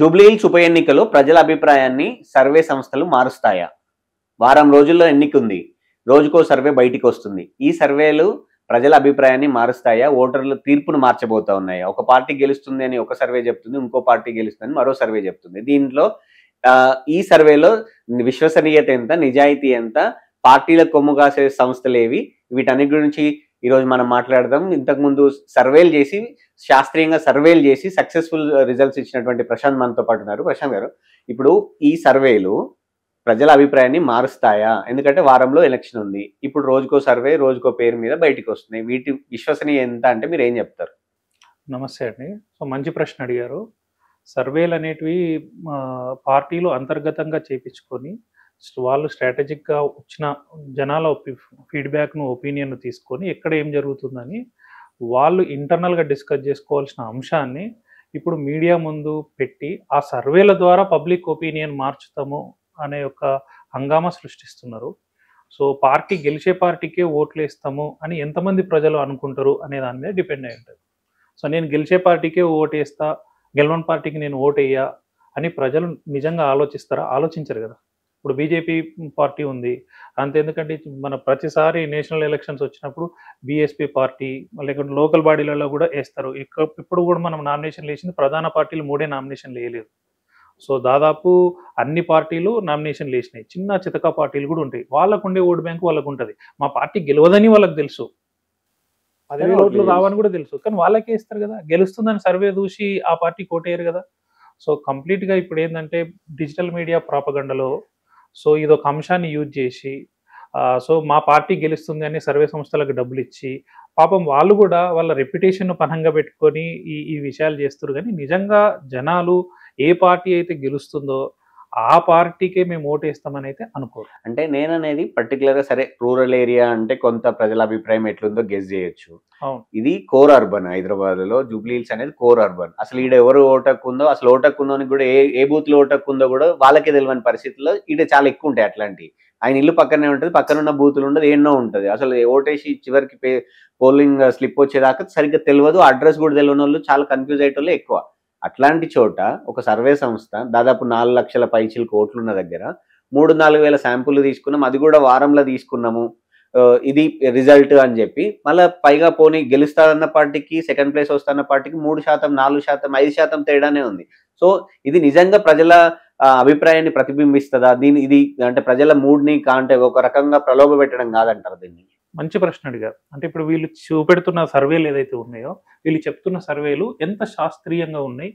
జూబ్లీహిల్స్ ఉప ఎన్నికలో ప్రజల అభిప్రాయాన్ని సర్వే సంస్థలు మారుస్తాయా? వారం రోజుల్లో ఎన్నిక ఉంది. రోజుకో సర్వే బయటికి వస్తుంది. ఈ సర్వేలు ప్రజల అభిప్రాయాన్ని మారుస్తాయా? ఓటర్ల తీర్పును మార్చబోతా ఉన్నాయా? ఒక పార్టీ గెలుస్తుంది అని ఒక సర్వే చెప్తుంది. ఇంకో పార్టీ గెలుస్తుందని మరో సర్వే చెప్తుంది. దీంట్లో ఈ సర్వేలో విశ్వసనీయత ఎంత, నిజాయితీ ఎంత, పార్టీల కొమ్ము కాసే సంస్థలేవి, వీటన్నిటి గురించి ఈరోజు మనం మాట్లాడదాం. ఇంతకుముందు సర్వేలు చేసి, శాస్త్రీయంగా సర్వేలు చేసి సక్సెస్ఫుల్ రిజల్ట్స్ ఇచ్చినటువంటి ప్రశాంత్ మనతో పాటు ఉన్నారు. ప్రశాంత్ గారు, ఇప్పుడు ఈ సర్వేలు ప్రజల అభిప్రాయాన్ని మారుస్తాయా? ఎందుకంటే వారంలో ఎలక్షన్ ఉంది. ఇప్పుడు రోజుకో సర్వే, రోజుకో పేరు మీద బయటికి వస్తున్నాయి. వీటి విశ్వసనీయత ఎంత అంటే మీరు ఏం చెప్తారు? నమస్తే అండి. సో మంచి ప్రశ్న అడిగారు. సర్వేలు అనేటివి పార్టీలు అంతర్గతంగా చేపించుకొని వాళ్ళు స్ట్రాటజిక్గా వచ్చిన జనాల ఫీడ్బ్యాక్ను, ఒపీనియన్ తీసుకొని ఎక్కడ ఏం జరుగుతుందని వాళ్ళు ఇంటర్నల్గా డిస్కస్ చేసుకోవాల్సిన అంశాన్ని ఇప్పుడు మీడియా ముందు పెట్టి ఆ సర్వేల ద్వారా పబ్లిక్ ఒపీనియన్ మార్చుతాము అనే ఒక హంగామా సృష్టిస్తున్నారు. సో పార్టీ గెలిచే పార్టీకే ఓట్లు వేస్తాము అని ఎంతమంది ప్రజలు అనుకుంటారు అనే దాని మీద డిపెండ్ అయి ఉంటుంది. సో నేను గెలిచే పార్టీకే ఓటు వేస్తా, గెలవని పార్టీకి నేను ఓటు వేయ అని ప్రజలు నిజంగా ఆలోచిస్తారా? ఆలోచించరు కదా. ఇప్పుడు బీజేపీ పార్టీ ఉంది, అంతెందుకంటే మన ప్రతిసారి నేషనల్ ఎలక్షన్స్ వచ్చినప్పుడు బీఎస్పీ పార్టీ లేకుంటే లోకల్ బాడీలలో కూడా వేస్తారు. ఇప్పుడు కూడా మనం నామినేషన్లు వేసింది ప్రధాన పార్టీలు 3 నామినేషన్లు వేయలేదు. సో దాదాపు అన్ని పార్టీలు నామినేషన్లు వేసినాయి. చిన్న చితకా పార్టీలు కూడా ఉంటాయి. వాళ్ళకు ఉండే ఓటు బ్యాంకు వాళ్ళకు ఉంటుంది. మా పార్టీ గెలవదని వాళ్ళకి తెలుసు, 10,000 ఓట్లు రావని కూడా తెలుసు, కానీ వాళ్ళకే ఇస్తారు కదా. గెలుస్తుందని సర్వే చూసి ఆ పార్టీ కోటేయరు కదా. సో కంప్లీట్గా ఇప్పుడు ఏంటంటే డిజిటల్ మీడియా ప్రాపగండలో సో ఇదొక అంశాన్ని యూజ్ చేసి సో మా పార్టీ గెలుస్తుంది అని సర్వే సంస్థలకు డబ్బులు ఇచ్చి పాపం వాళ్ళు కూడా వాళ్ళ రెప్యుటేషన్ పనంగా పెట్టుకొని ఈ విషయాలు చేస్తారు. కానీ నిజంగా జనాలు ఏ పార్టీ అయితే గెలుస్తుందో ఆ పార్టీకే మేము ఓటేస్తామని అయితే అనుకోరు. అంటే నేననేది పర్టికులర్గా సరే రూరల్ ఏరియా అంటే కొంత ప్రజల అభిప్రాయం ఎట్లుందో గెస్ చేయొచ్చు. ఇది కోర్ అర్బన్, హైదరాబాద్లో జూబ్లీహిల్స్ అనేది కోర్ అర్బన్. అసలు ఈడ ఎవరు ఓటక్కుందో, అసలు ఓటక్కుందో అని కూడా ఏ బూత్ లో ఓటక్కుందో కూడా వాళ్ళకే తెలియని పరిస్థితుల్లో ఈడ చాలా ఎక్కువ ఉంటాయి అట్లాంటివి. ఆయన ఇల్లు పక్కనే ఉంటుంది, పక్కనున్న బూతులు ఉండదు, ఎన్నో ఉంటుంది. అసలు ఓటేసి చివరికి పోలింగ్ స్లిప్ వచ్చేదాకా సరిగ్గా తెలియదు, అడ్రస్ కూడా తెలియని వాళ్ళు, చాలా కన్ఫ్యూజ్ అయ్యేటోళ్ళు ఎక్కువ. అట్లాంటి చోట ఒక సర్వే సంస్థ దాదాపు 4 లక్షల పైచిలకు ఓట్లున్న దగ్గర 3-4 వేల శాంపుల్ తీసుకున్నాం, అది కూడా వారంలో తీసుకున్నాము, ఇది రిజల్ట్ అని చెప్పి మళ్ళీ పైగా పోనీ గెలుస్తారన్న పార్టీకి, సెకండ్ ప్లేస్ వస్తున్న పార్టీకి 3%, 4%, 5% తేడానే ఉంది. సో ఇది నిజంగా ప్రజల అభిప్రాయాన్ని ప్రతిబింబిస్తుందా? ఇది అంటే ప్రజల మూడ్ని అంటే ఒక రకంగా ప్రలోభ పెట్టడం కాదంటారు దీన్ని? మంచి ప్రశ్న అడిగారు. అంటే ఇప్పుడు వీళ్ళు చూపెడుతున్న సర్వేలు ఏదైతే ఉన్నాయో, వీళ్ళు చెప్తున్న సర్వేలు ఎంత శాస్త్రీయంగా ఉన్నాయి,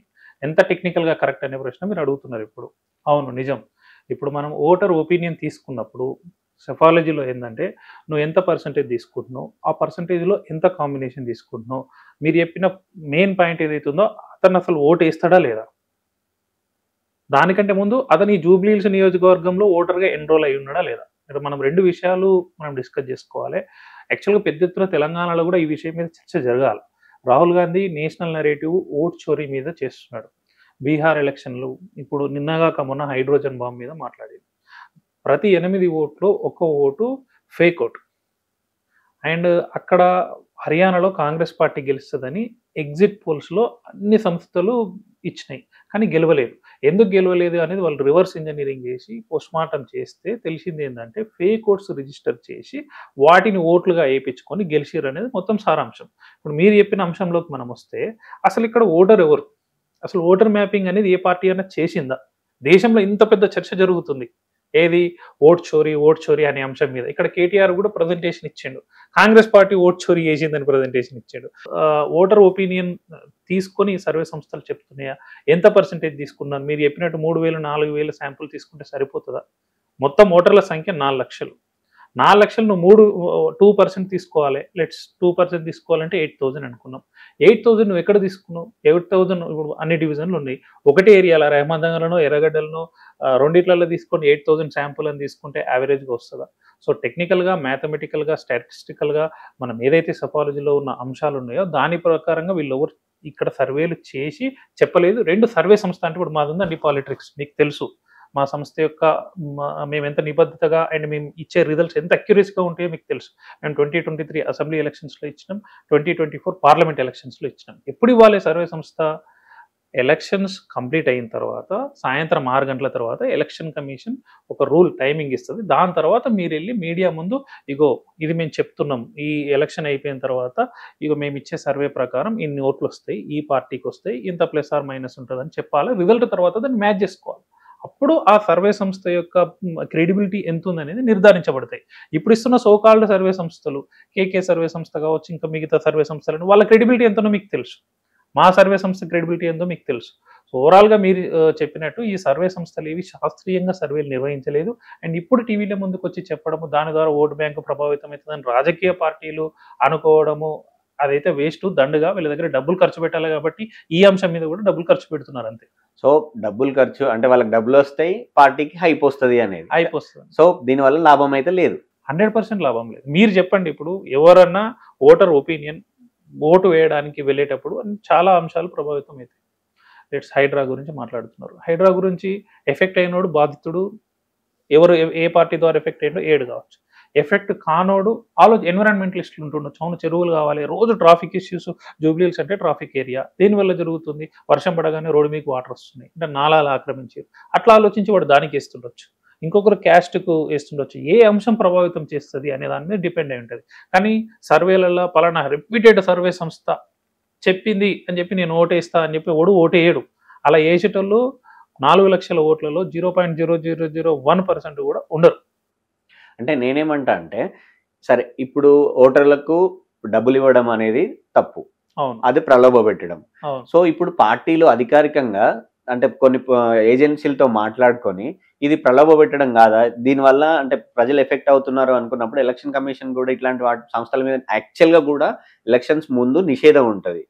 ఎంత టెక్నికల్గా కరెక్ట్ అనే ప్రశ్న మీరు అడుగుతున్నారు ఇప్పుడు. అవును, నిజం. ఇప్పుడు మనం ఓటర్ ఒపీనియన్ తీసుకున్నప్పుడు సెఫాలజీలో ఏంటంటే నువ్వు ఎంత పర్సంటేజ్ తీసుకుంటున్నావు, ఆ పర్సంటేజ్లో ఎంత కాంబినేషన్ తీసుకుంటున్నావు, మీరు చెప్పిన మెయిన్ పాయింట్ ఏదైతే ఉందో అతను అసలు ఓటు వేస్తాడా లేదా, దానికంటే ముందు అతని జూబ్లీహిల్స్ నియోజకవర్గంలో ఓటర్గా ఎన్రోల్ అయి ఉన్నాడా లేదా. ఇక్కడ మనం 2 విషయాలు మనం డిస్కస్ చేసుకోవాలి. యాక్చువల్గా పెద్ద ఎత్తున తెలంగాణలో కూడా ఈ విషయం మీద చర్చ జరగాలి. Rahul Gandhi national narrative vote చోరీ మీద చేస్తున్నాడు. బీహార్ ఎలక్షన్లు, ఇప్పుడు నిన్నగాక మొన్న హైడ్రోజన్ బాంబ్ మీద మాట్లాడింది. ప్రతి 8 ఓట్లు 1 ఓటు ఫేక్ ఓట్. అండ్ అక్కడ హర్యానాలో కాంగ్రెస్ పార్టీ గెలుస్తుందని ఎగ్జిట్ పోల్స్లో అన్ని సంస్థలు ఇచ్చినాయి, కానీ గెలవలేదు. ఎందుకు గెలవలేదు అనేది వాళ్ళు రివర్స్ ఇంజనీరింగ్ చేసి పోస్ట్మార్టం చేస్తే తెలిసింది ఏంటంటే ఫేక్ ఓట్స్ రిజిస్టర్ చేసి వాటిని ఓట్లుగా వేయించుకొని గెలిచిరు అనేది మొత్తం సారాంశం. ఇప్పుడు మీరు చెప్పిన అంశంలోకి మనం వస్తే అసలు ఇక్కడ ఓటర్ ఎవరు, అసలు ఓటర్ మ్యాపింగ్ అనేది ఏ పార్టీ అయినా చేసిందా? దేశంలో ఇంత పెద్ద చర్చ జరుగుతుంది ఏది ఓట్ చోరీ అనే అంశం మీద. ఇక్కడ కేటీఆర్ కూడా ప్రజెంటేషన్ ఇచ్చాడు, కాంగ్రెస్ పార్టీ ఓట్ చోరీ చేసిందని ప్రజెంటేషన్ ఇచ్చాడు. ఓటర్ ఒపీనియన్ తీసుకొని సర్వే సంస్థలు చెప్తున్నాయా, ఎంత పర్సెంటేజ్ తీసుకున్నారు? మీరు చెప్పినట్టు 3,000, 4,000 శాంపుల్ తీసుకుంటే సరిపోతుందా? మొత్తం ఓటర్ల సంఖ్య 4 లక్షలు. 4 లక్షలు నువ్వు 2% తీసుకోవాలి. లెట్స్ 2% తీసుకోవాలంటే 8,000 అనుకున్నాం. 8,000 నువ్వు ఎక్కడ తీసుకున్నావు? 8,000 ఇప్పుడు అన్ని డివిజన్లు ఉన్నాయి. ఒకటే ఏరియాలో రెహమాన్ నగర్లోనో ఎర్రగడ్డలను రెండిట్లలో తీసుకొని 8,000 శాంపుల్ అని తీసుకుంటే యావరేజ్గా వస్తుందా? సో టెక్నికల్గా, మ్యాథమెటికల్గా, స్టాటిస్టికల్గా మనం ఏదైతే సపాలజీలో ఉన్న అంశాలు ఉన్నాయో దాని ప్రకారంగా వీళ్ళు ఎవరు ఇక్కడ సర్వేలు చేసి చెప్పలేదు. 2 సర్వే సంస్థ అంటే ఇప్పుడు మాది ఉందండి పాలిట్రిక్స్, మీకు తెలుసు మా సంస్థ యొక్క మేము ఎంత నిబద్ధతగా అండ్ మేము ఇచ్చే రిజల్ట్స్ ఎంత అక్యురసీగా ఉంటాయో మీకు తెలుసు. మేము 2023 అసెంబ్లీ ఎలక్షన్స్లో ఇచ్చినాం, 2024 పార్లమెంట్ ఎలక్షన్స్లో ఇచ్చినాం. ఎప్పుడు ఇవ్వాలి సర్వే సంస్థ? ఎలక్షన్స్ కంప్లీట్ అయిన తర్వాత సాయంత్రం 6 గంటల తర్వాత ఎలక్షన్ కమిషన్ ఒక రూల్ టైమింగ్ ఇస్తుంది. దాని తర్వాత మీరు వెళ్ళి మీడియా ముందు ఇగో ఇది మేము చెప్తున్నాం, ఈ ఎలక్షన్ అయిపోయిన తర్వాత ఇగో మేము ఇచ్చే సర్వే ప్రకారం ఇన్ని ఓట్లు వస్తాయి, ఈ పార్టీకి వస్తాయి, ఇంత ప్లస్ ఆర్ మైనస్ ఉంటుందని చెప్పాలి. రిజల్ట్ తర్వాత దాన్ని మ్యాచ్ చేసుకోవాలి. అప్పుడు ఆ సర్వే సంస్థ యొక్క క్రెడిబిలిటీ ఎంత ఉందనేది నిర్ధారించబడతాయి. ఇప్పుడు ఇస్తున్న సోకాల్డ్ సర్వే సంస్థలు, కేకే సర్వే సంస్థ కావచ్చు, ఇంకా మిగతా సర్వే సంస్థలు, వాళ్ళ క్రెడిబిలిటీ ఎంతనో మీకు తెలుసు. మా సర్వే సంస్థ క్రెడిబిలిటీ ఎంతో మీకు తెలుసు. సో ఓవరాల్గా మీరు చెప్పినట్టు ఈ సర్వే సంస్థలు ఏవి శాస్త్రీయంగా సర్వేలు నిర్వహించలేదు. అండ్ ఇప్పుడు టీవీల ముందుకు వచ్చి చెప్పడము, దాని ద్వారా ఓటు బ్యాంకు ప్రభావితం అవుతుందని రాజకీయ పార్టీలు అనుకోవడము, అదైతే వేస్ట్, దండుగా వీళ్ళ దగ్గర డబ్బులు ఖర్చు పెట్టాలి కాబట్టి ఈ అంశం మీద కూడా డబ్బులు ఖర్చు పెడుతున్నారు అంతే. సో డబ్బులు ఖర్చు అంటే వాళ్ళకి డబ్బులు వస్తాయి, పార్టీకి హైప్ వస్తుంది అనేది. హైప్ వస్తుంది. సో దీనివల్ల లాభం అయితే లేదు. 100% లాభం లేదు. మీరు చెప్పండి, ఇప్పుడు ఎవరన్నా ఓటర్ ఒపీనియన్ ఓటు వేయడానికి వెళ్ళేటప్పుడు చాలా అంశాలు ప్రభావితం అవుతాయి. లెట్స్ హైడ్రా గురించి మాట్లాడుతున్నారు. హైడ్రా గురించి ఎఫెక్ట్ అయినోడు బాధితుడు ఎవరు, ఏ పార్టీ ద్వారా ఎఫెక్ట్ అయ్యాడో ఏడు కావచ్చు. ఎఫెక్ట్ కానోడు ఎన్విరాన్మెంటలిస్టులు ఉంటుండొచ్చు. అవును చెరువులు కావాలి, రోజు ట్రాఫిక్ ఇష్యూస్, జూబ్లీహిల్స్ అంటే ట్రాఫిక్ ఏరియా, దేనివల్ల జరుగుతుంది, వర్షం పడగానే రోడ్డు మీకు వాటర్ వస్తున్నాయి అంటే నాలాలు ఆక్రమించారు, అట్లా ఆలోచించి వాడు దానికి వేస్తుండొచ్చు, ఇంకొకరు క్యాస్ట్కు వేస్తుండొచ్చు. ఏ అంశం ప్రభావితం చేస్తుంది అనే దాని మీద డిపెండ్ అయి ఉంటుంది. కానీ సర్వేలలో పలానా రిపీటెడ్ సర్వే సంస్థ చెప్పింది అని చెప్పి నేను ఓటేస్తా అని చెప్పి ఓటేయడు. అలా వేసేటోళ్ళు 4 లక్షల ఓట్లలో 0.0001% కూడా ఉండరు. అంటే నేనేమంటా అంటే, సరే ఇప్పుడు ఓటర్లకు డబ్బులు ఇవ్వడం అనేది తప్పు, అది ప్రలోభ పెట్టడం. సో ఇప్పుడు పార్టీలు అధికారికంగా అంటే కొన్ని ఏజెన్సీలతో మాట్లాడుకొని ఇది ప్రలోభ పెట్టడం కాదా, దీనివల్ల అంటే ప్రజలు ఎఫెక్ట్ అవుతున్నారు అనుకున్నప్పుడు ఎలక్షన్ కమిషన్ కూడా ఇట్లాంటి సంస్థల మీద యాక్చువల్గా కూడా ఎలక్షన్స్ ముందు నిషేధం ఉంటుంది.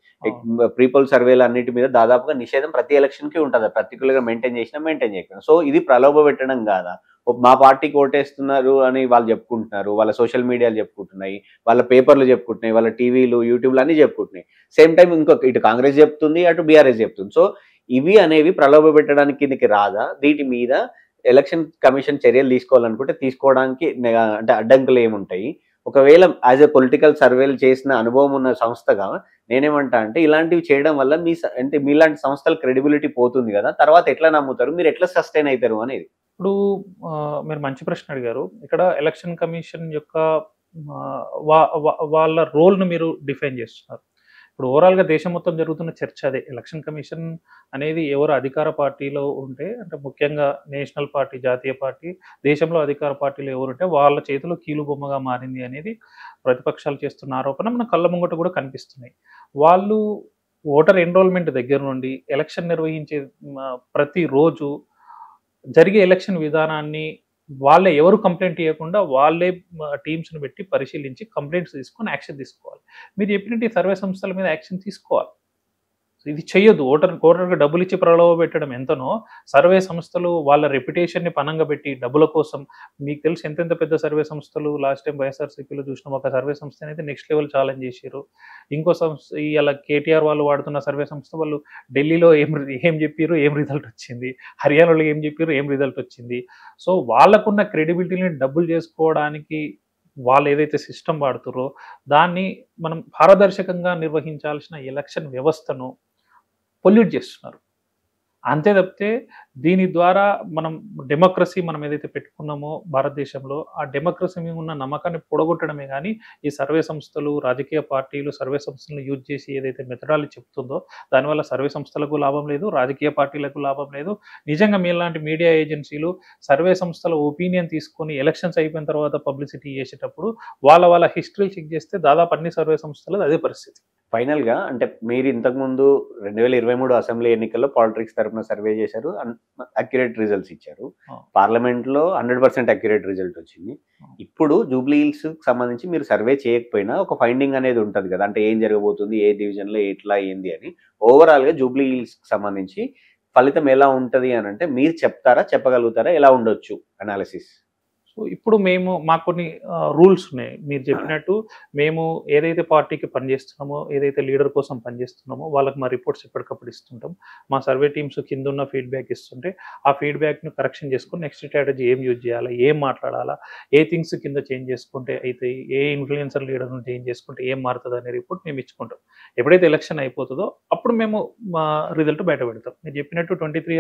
ప్రీపోల్ సర్వేలు అన్నిటి మీద దాదాపుగా నిషేధం ప్రతి ఎలక్షన్కి ఉంటుంది, పర్టికులర్గా మెయింటైన్ చేయకుండా. సో ఇది ప్రలోభ పెట్టడం కాదా, మా పార్టీకి ఓటేస్తున్నారు అని వాళ్ళు చెప్పుకుంటున్నారు, వాళ్ళ సోషల్ మీడియాలు చెప్పుకుంటున్నాయి, వాళ్ళ పేపర్లు చెప్పుకుంటున్నాయి, వాళ్ళ టీవీలు యూట్యూబ్లు అన్నీ చెప్పుకుంటున్నాయి. సేమ్ టైం ఇంకొక ఇటు కాంగ్రెస్ చెప్తుంది, అటు బీఆర్ఎస్ చెప్తుంది. సో ఇవి అనేవి ప్రలోభ పెట్టడానికి కిందకి రాదా? వీటి మీద ఎలక్షన్ కమిషన్ చర్యలు తీసుకోవాలనుకుంటే తీసుకోవడానికి అంటే అడ్డంకులు ఏముంటాయి? ఒకవేళ యాజ్ ఎ పొలిటికల్ సర్వేలు చేసిన అనుభవం ఉన్న సంస్థగా నేనేమంటా అంటే ఇలాంటివి చేయడం వల్ల అంటే మీలాంటి సంస్థల క్రెడిబిలిటీ పోతుంది కదా, తర్వాత ఎట్లా నమ్ముతారు, మీరు ఎట్లా సస్టైన్ అవుతారు అనేది. ఇప్పుడు మీరు మంచి ప్రశ్న అడిగారు. ఇక్కడ ఎలక్షన్ కమిషన్ యొక్క వాళ్ళ రోల్ను మీరు డిఫైన్ చేస్తున్నారు. ఇప్పుడు ఓవరాల్గా దేశం మొత్తం జరుగుతున్న చర్చ అదే. ఎలక్షన్ కమిషన్ అనేది ఎవరు అధికార పార్టీలో ఉంటే, అంటే ముఖ్యంగా నేషనల్ పార్టీ, జాతీయ పార్టీ, దేశంలో అధికార పార్టీలో ఎవరుంటే వాళ్ళ చేతిలో కీలుబొమ్మగా మారింది అనేది ప్రతిపక్షాలు చేస్తున్న ఆరోపణ మన కళ్ళ ముంగట కూడా కనిపిస్తున్నాయి. వాళ్ళు ఓటర్ ఎన్రోల్మెంట్ దగ్గర నుండి ఎలక్షన్ నిర్వహించే ప్రతిరోజు జరిగే ఎలక్షన్ విధానాన్ని వాళ్ళే ఎవరు కంప్లైంట్ ఇవ్వకుండా వాళ్ళే టీమ్స్ని పెట్టి పరిశీలించి కంప్లైంట్స్ తీసుకొని యాక్షన్ తీసుకోవాలి. మీరు చెప్పినట్టు సర్వే సంస్థల మీద యాక్షన్ తీసుకోవాలి. ఇది చెయ్యొద్దు. ఓటర్కి డబ్బులు ఇచ్చి ప్రలోభ పెట్టడం ఎంతనో, సర్వే సంస్థలు వాళ్ళ రెప్యుటేషన్ని పనంగా పెట్టి డబ్బుల కోసం, మీకు తెలిసి ఎంతెంత పెద్ద సర్వే సంస్థలు లాస్ట్ టైం వైఎస్ఆర్సీపీలో చూసిన ఒక సర్వే సంస్థ అయితే నెక్స్ట్ లెవెల్ ఛాలెంజ్ చేశారు. ఇంకో సంస్థ ఇలా కేటీఆర్ వాళ్ళు వాడుతున్న సర్వే సంస్థ వాళ్ళు ఢిల్లీలో ఏం చెప్పారు, ఏం రిజల్ట్ వచ్చింది, హర్యానాలో ఏం చెప్పారు, ఏం రిజల్ట్ వచ్చింది. సో వాళ్ళకున్న క్రెడిబిలిటీని డబ్బులు చేసుకోవడానికి వాళ్ళు ఏదైతే సిస్టమ్ వాడుతారో దాన్ని మనం పారదర్శకంగా నిర్వహించాల్సిన ఎలక్షన్ వ్యవస్థను పొల్యూట్ చేస్తున్నారు. అంతే తప్పితే దీని ద్వారా మనం డెమోక్రసీ మనం ఏదైతే పెట్టుకున్నామో భారతదేశంలో, ఆ డెమోక్రసీ మీద ఉన్న నమ్మకాన్ని పొడగొట్టడమే కానీ ఈ సర్వే సంస్థలు, రాజకీయ పార్టీలు సర్వే సంస్థలను యూజ్ చేసి ఏదైతే మెథడాలజీ చెప్తుందో దానివల్ల సర్వే సంస్థలకు లాభం లేదు, రాజకీయ పార్టీలకు లాభం లేదు. నిజంగా మీలాంటి మీడియా ఏజెన్సీలు సర్వే సంస్థల ఒపీనియన్ తీసుకొని ఎలక్షన్స్ అయిపోయిన తర్వాత పబ్లిసిటీ చేసేటప్పుడు వాళ్ళ హిస్టరీ చెక్ చేస్తే దాదాపు అన్ని సర్వే సంస్థలు అదే పరిస్థితి. ఫైనల్గా అంటే మీరు ఇంతకుముందు 2023 అసెంబ్లీ ఎన్నికల్లో పాలిటిక్స్ తరఫున సర్వే చేశారు, అక్యురేట్ రిజల్ట్స్ ఇచ్చారు. పార్లమెంట్లో 100% అక్యురేట్ రిజల్ట్ వచ్చింది. ఇప్పుడు జూబ్లీహిల్స్ సంబంధించి మీరు సర్వే చేయకపోయినా ఒక ఫైండింగ్ అనేది ఉంటుంది కదా, అంటే ఏం జరగబోతుంది, ఏ డివిజన్లో ఎట్లా ఏంది అని. ఓవరాల్గా జూబ్లీహిల్స్ సంబంధించి ఫలితం ఎలా ఉంటుంది అని అంటే మీరు చెప్తారా, చెప్పగలుగుతారా, ఎలా ఉండొచ్చు అనాలిసిస్? సో ఇప్పుడు మాకు కొన్ని రూల్స్ ఉన్నాయి. మీరు చెప్పినట్టు మేము ఏదైతే పార్టీకి పనిచేస్తున్నామో, ఏదైతే లీడర్ కోసం పనిచేస్తున్నామో వాళ్ళకి మా రిపోర్ట్స్ ఎప్పటికప్పుడు ఇస్తుంటాం. మా సర్వే టీమ్స్ కింద ఉన్న ఫీడ్బ్యాక్ ఇస్తుంటే ఆ ఫీడ్బ్యాక్‌ని కరెక్షన్ చేసుకొని నెక్స్ట్ స్ట్రాటజీ ఏం యూజ్ చేయాలా, ఏం మాట్లాడాలా, ఏ థింగ్స్ కింద చేంజ్ చేసుకుంటే అయితాయి, ఏ ఇన్‌ఫ్లుయెన్సర్ లీడర్‌ని చేంజ్ చేసుకుంటే ఏం మారుతదనే రిపోర్ట్ మేము ఇచ్చుకుంటాం. ఎప్పుడైతే ఎలక్షన్ అయిపోతదో అప్పుడు మేము మా రిజల్ట్ బయట పెడతాం. మీరు చెప్పినట్టు 23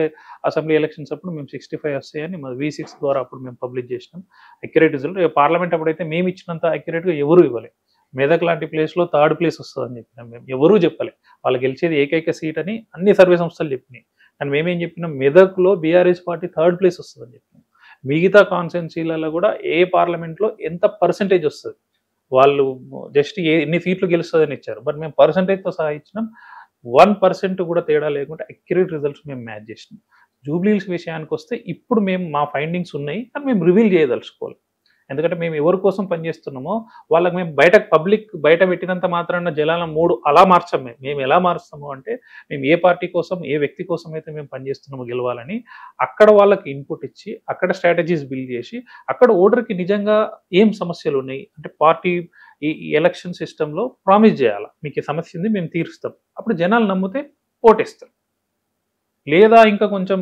అసెంబ్లీ ఎలక్షన్స్ అప్పుడు మేము 65 వస్తాయని మా V6 ద్వారా అప్పుడు మేము పబ్లిష్ చేసినాం. Accurate result. పార్లమెంట్ అప్పుడైతే మేము ఇచ్చినంత అక్యురేట్‌గా ఎవరు ఇవ్వలే. మెదక్ లాంటి ప్లేస్‌లో థర్డ్ ప్లేస్ వస్తదని చెప్పినాం మేము. ఎవరూ చెప్పలే. వాళ్ళు గెలిచేది ఏకైక సీట్ అని అన్ని సర్వే సంస్థలు చెప్పినాయి. కానీ మేమేం చెప్పినాం, మెదక్‌లో బీఆర్ఎస్ పార్టీ థర్డ్ ప్లేస్ వస్తదని చెప్పినాం. మిగతా కాన్స్టిట్యున్సీలలో కూడా ఏ పార్లమెంట్‌లో ఎంత పర్సెంటేజ్ వస్తది. వాళ్ళు జస్ట్ ఎన్ని సీట్లు గెలుస్తదని ఇచ్చారు. బట్ మేము పర్సెంటేజ్‌తో సహా ఇచ్చినాం. 1% కూడా తేడా లేకుండా అక్యురేట్ రిజల్ట్స్ మేము మ్యాచ్ చేసినాం. జూబ్లీహిల్స్ విషయానికొస్తే ఇప్పుడు మా ఫైండింగ్స్ ఉన్నాయి. కానీ మేము రివీల్ చేయదలుచుకోవాలి. ఎందుకంటే మేము ఎవరి కోసం పనిచేస్తున్నామో వాళ్ళకి మేము పబ్లిక్ బయట పెట్టినంత మాత్రాన జనాల మూడు అలా మార్చాం. మేము ఎలా మారుస్తాము అంటే, మేము ఏ పార్టీ కోసం, ఏ వ్యక్తి కోసం అయితే మేము పనిచేస్తున్నామో గెలవాలని అక్కడ వాళ్ళకి ఇన్పుట్ ఇచ్చి, అక్కడ స్ట్రాటజీస్ బిల్డ్ చేసి, అక్కడ ఓటర్కి నిజంగా ఏం సమస్యలు ఉన్నాయి అంటే పార్టీ ఈ ఎలక్షన్ సిస్టంలో ప్రామిస్ చేయాలా, మీకు ఈ సమస్య ఉంది మేము తీరుస్తాం. అప్పుడు జనాలు నమ్మితే ఓటేస్తారు. లేదా ఇంకా కొంచెం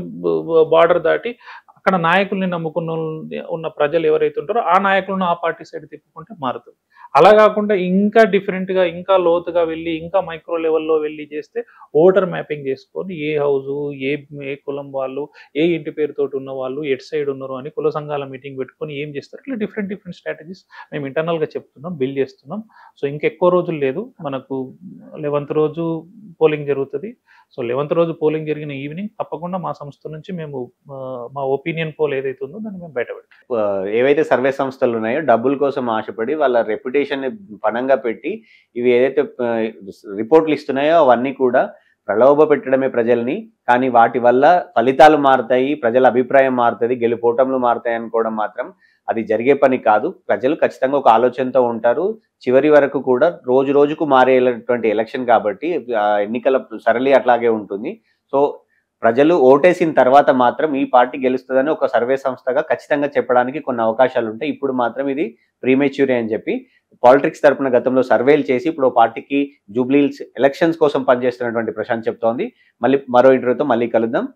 బార్డర్ దాటి అక్కడ నాయకుల్ని నమ్ముకున్న ఉన్న ప్రజలు ఎవరైతే ఉంటారో ఆ నాయకులను ఆ పార్టీ సైడ్ తిప్పుకుంటే మారుతుంది. అలా కాకుండా ఇంకా డిఫరెంట్గా, ఇంకా లోతుగా వెళ్ళి, ఇంకా మైక్రో లెవెల్లో వెళ్ళి చేస్తే ఓటర్ మ్యాపింగ్ చేసుకొని ఏ హౌజు, ఏ కులం వాళ్ళు, ఏ ఇంటి పేరుతోటి ఉన్న వాళ్ళు ఎటు సైడ్ ఉన్నారు అని కుల సంఘాల మీటింగ్ పెట్టుకొని ఏం చేస్తారు, ఇట్లా డిఫరెంట్ స్ట్రాటజీస్ మేము ఇంటర్నల్గా చెప్తున్నాం, బిల్డ్ చేస్తున్నాం. సో ఇంకెక్కువ రోజులు లేదు, మనకు 11th రోజు పోలింగ్ జరుగుతుంది. సో 11th రోజు పోలింగ్ జరిగిన ఈవినింగ్ తప్పకుండా మా సంస్థ నుంచి మేము మా ఒపీనియన్ పోల్ ఏదైతే ఉందో దాన్ని మేము బయటపెడతాం. ఏవైతే సర్వే సంస్థలు ఉన్నాయో డబ్బుల కోసం ఆశపడి వాళ్ళ రెప్యుటేషన్ ని పణంగా పెట్టి ఇవి ఏదైతే రిపోర్ట్లు ఇస్తున్నాయో అవన్నీ కూడా ప్రలోభ పెట్టడమే ప్రజల్ని. కానీ వాటి వల్ల ఫలితాలు మారుతాయి, ప్రజల అభిప్రాయం మారుతుంది, గెలుపోటములు మారుతాయి అనుకోవడం మాత్రం అది జరిగే పని కాదు. ప్రజలు ఖచ్చితంగా ఒక ఆలోచనతో ఉంటారు. చివరి వరకు కూడా రోజు రోజుకు మారేటువంటి ఎలక్షన్ కాబట్టి ఎన్నికల సరళి అట్లాగే ఉంటుంది. సో ప్రజలు ఓటేసిన తర్వాత మాత్రం ఈ పార్టీ గెలుస్తుందని ఒక సర్వే సంస్థగా ఖచ్చితంగా చెప్పడానికి కొన్ని అవకాశాలు ఉంటాయి. ఇప్పుడు మాత్రం ఇది ప్రీమెచ్యూరే అని చెప్పి పాలిటిక్స్ తరపున గతంలో సర్వేలు చేసి ఇప్పుడు పార్టీకి జూబ్లీహిల్స్ ఎలక్షన్స్ కోసం పనిచేస్తున్నటువంటి ప్రశాంత్ చెప్తోంది. మళ్ళీ మరో ఇంటర్వ్యూతో మళ్ళీ కలుద్దాం.